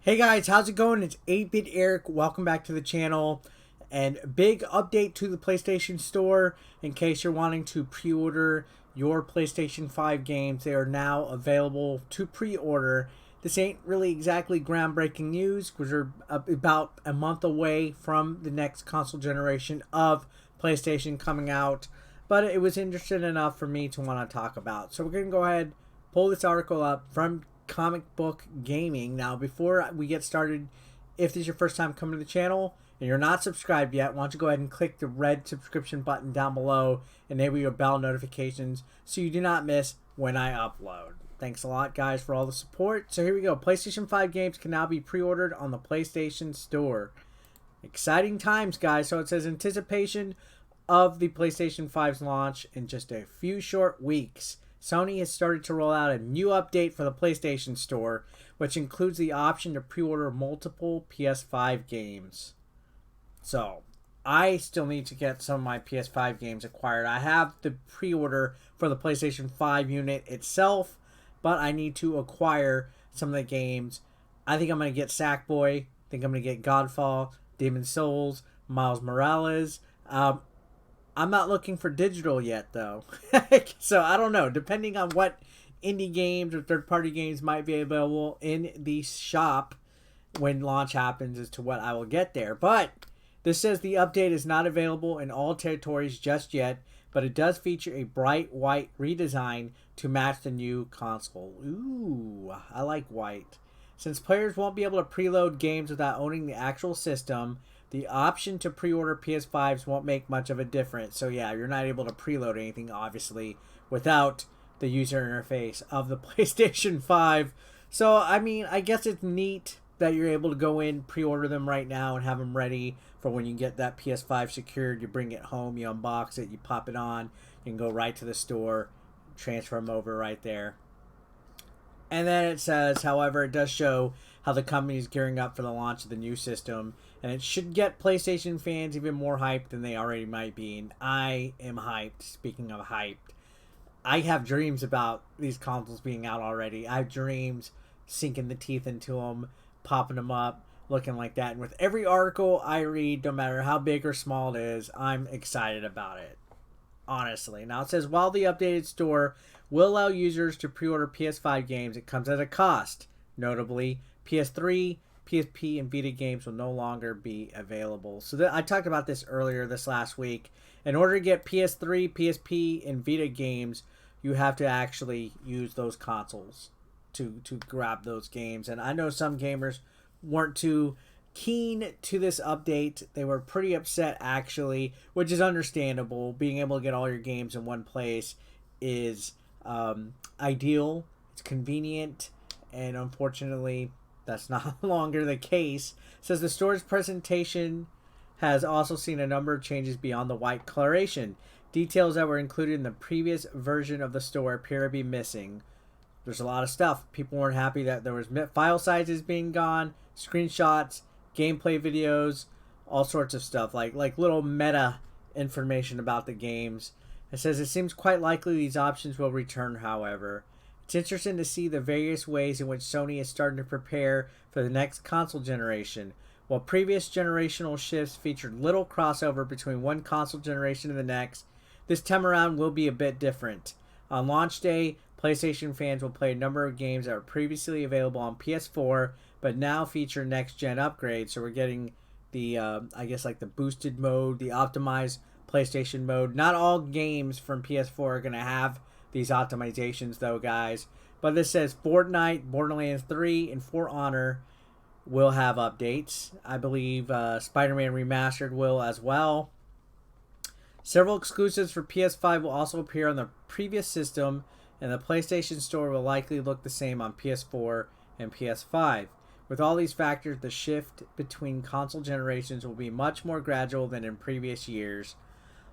Hey guys, how's it going? It's 8-Bit Eric. Welcome back to the channel. And big update to the PlayStation Store. In case you're wanting to pre-order your PlayStation 5 games, they are now available to pre-order. This ain't really exactly groundbreaking news because we're about a month away from the next console generation of PlayStation coming out. But it was interesting enough for me to want to talk about. So we're going to go ahead, pull this article up from Comic Book Gaming. Now, before we get started, if this is your first time coming to the channel and you're not subscribed yet, why don't you go ahead and click the red subscription button down below, enable your bell notifications so you do not miss when I upload. Thanks a lot, guys, for all the support. So here we go. PlayStation 5 games can now be pre-ordered on the PlayStation Store. Exciting times, guys. So it says anticipation of the PlayStation 5's launch in just a few short weeks. Sony has started to roll out a new update for the PlayStation Store, which includes the option to pre-order multiple PS5 games. So, I still need to get some of my PS5 games acquired. I have the pre-order for the PlayStation 5 unit itself, but I need to acquire some of the games. I think I'm going to get Sackboy. I think I'm going to get Godfall, Demon's Souls, Miles Morales. I'm not looking for digital yet, though. So, I don't know. Depending on what indie games or third-party games might be available in the shop when launch happens as to what I will get there. But this says the update is not available in all territories just yet, but it does feature a bright white redesign to match the new console. Ooh, I like white. Since players won't be able to preload games without owning the actual system, the option to pre-order PS5s won't make much of a difference. So yeah, you're not able to preload anything, obviously, without the user interface of the PlayStation 5. So, I mean, I guess it's neat that you're able to go in, pre-order them right now, and have them ready for when you get that PS5 secured. You bring it home, you unbox it, you pop it on, you can go right to the store, transfer them over right there. And then it says, however, it does show how the company is gearing up for the launch of the new system, and it should get PlayStation fans even more hyped than they already might be. And I am hyped. Speaking of hyped, I have dreams about these consoles being out already. I have dreams sinking the teeth into them, popping them up, looking like that. And with every article I read, no matter how big or small it is, I'm excited about it. Honestly. Now it says, while the updated store will allow users to pre-order PS5 games, it comes at a cost. Notably, PS3, PSP, and Vita games will no longer be available. So I talked about this earlier this last week. In order to get PS3, PSP, and Vita games, you have to actually use those consoles to grab those games. And I know some gamers weren't too keen to this update. They were pretty upset, actually, which is understandable. Being able to get all your games in one place is ideal. It's convenient, and unfortunately, that's not longer the case. It says the store's presentation has also seen a number of changes beyond the white coloration. Details that were included in the previous version of the store appear to be missing. There's a lot of stuff. People weren't happy that there was file sizes being gone, screenshots, gameplay videos, all sorts of stuff, like little meta information about the games. It says it seems quite likely these options will return, however. It's interesting to see the various ways in which Sony is starting to prepare for the next console generation. While previous generational shifts featured little crossover between one console generation and the next, this time around will be a bit different. On launch day, PlayStation fans will play a number of games that were previously available on PS4, but now feature next-gen upgrades. So we're getting the, I guess, like the boosted mode, the optimized PlayStation mode. Not all games from PS4 are going to have these optimizations, though, guys. But this says Fortnite, Borderlands 3, and For Honor will have updates. I believe Spider-Man Remastered will as well. Several exclusives for PS5 will also appear on the previous system, and the PlayStation Store will likely look the same on PS4 and PS5. With all these factors, the shift between console generations will be much more gradual than in previous years.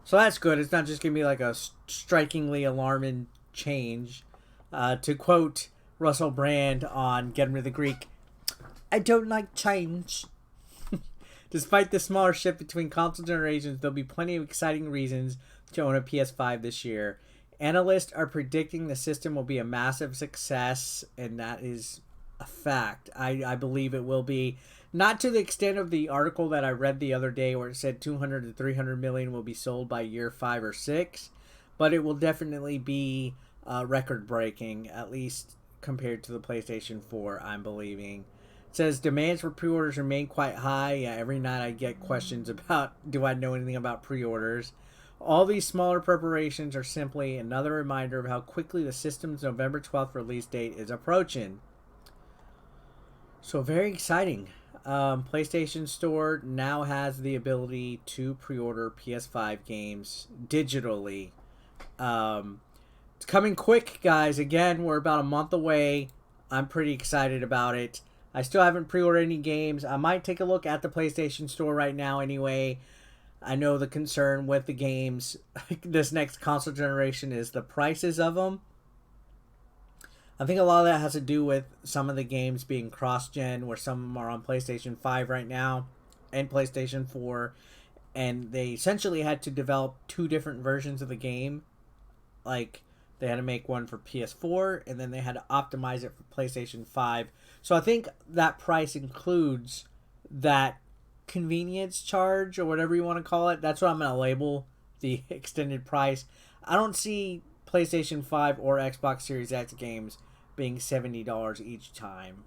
So that's good. It's not just going to be like a strikingly alarming change. To quote Russell Brand on Get Rid of the Greek, I don't like change. Despite the smaller shift between console generations, there'll be plenty of exciting reasons to own a PS5 this year. Analysts are predicting the system will be a massive success, and that is a fact. I believe it will be. Not to the extent of the article that I read the other day where it said 200 to 300 million will be sold by year 5 or 6, but it will definitely be record breaking, at least compared to the PlayStation 4, I'm believing. It says demands for pre-orders remain quite high. Yeah, every night I get questions about do I know anything about pre-orders. All these smaller preparations are simply another reminder of how quickly the system's November 12th release date is approaching. So very exciting. PlayStation Store now has the ability to pre-order PS5 games digitally. It's coming quick, guys. Again, we're about a month away. I'm pretty excited about it. I still haven't pre-ordered any games. I might take a look at the PlayStation Store right now anyway. I know the concern with the games this next console generation is the prices of them. I think a lot of that has to do with some of the games being cross-gen, where some of them are on PlayStation 5 right now and PlayStation 4, and they essentially had to develop 2 different versions of the game. Like, they had to make one for PS4, and then they had to optimize it for PlayStation 5. So I think that price includes that convenience charge, or whatever you want to call it. That's what I'm going to label the extended price. I don't see PlayStation 5 or Xbox Series X games being $70 each time,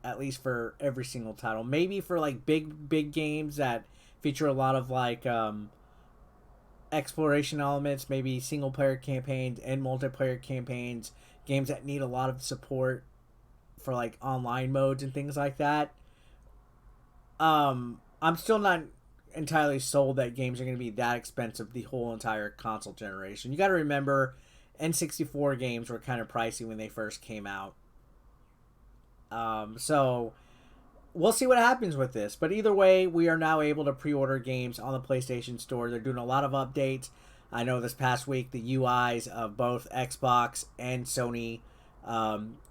at least for every single title. Maybe for like big games that feature a lot of like exploration elements, maybe single player campaigns and multiplayer campaigns, games that need a lot of support for like online modes and things like that. I'm still not entirely sold that games are going to be that expensive the whole entire console generation. You got to remember, N64 games were kind of pricey when they first came out. So we'll see what happens with this. But either way, we are now able to pre-order games on the PlayStation Store. They're doing a lot of updates. I know this past week the UIs of both Xbox and Sony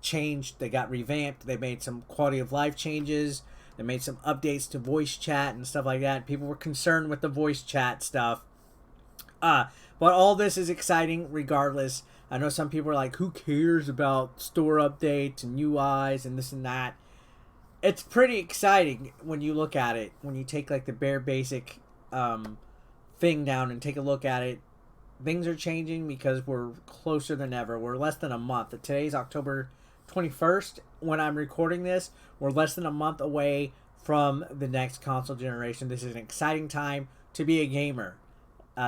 changed. They got revamped. They made some quality of life changes. They made some updates to voice chat and stuff like that. People were concerned with the voice chat stuff. But all this is exciting regardless. I know some people are like, who cares about store updates and UIs and this and that. It's pretty exciting when you look at it. When you take like the bare basic thing down and take a look at it. Things are changing because we're closer than ever. We're less than a month. Today's October 21st. When I'm recording this, we're less than a month away from the next console generation. This is an exciting time to be a gamer.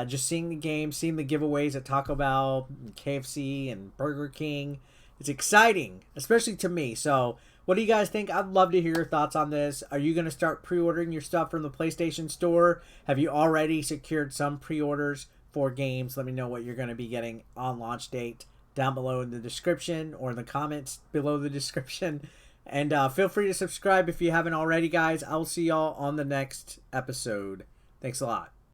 Just seeing the games, seeing the giveaways at Taco Bell, and KFC, and Burger King. It's exciting, especially to me. So, what do you guys think? I'd love to hear your thoughts on this. Are you going to start pre-ordering your stuff from the PlayStation Store? Have you already secured some pre-orders for games? Let me know what you're going to be getting on launch date down below in the description or in the comments below the description. And feel free to subscribe if you haven't already, guys. I will see y'all on the next episode. Thanks a lot.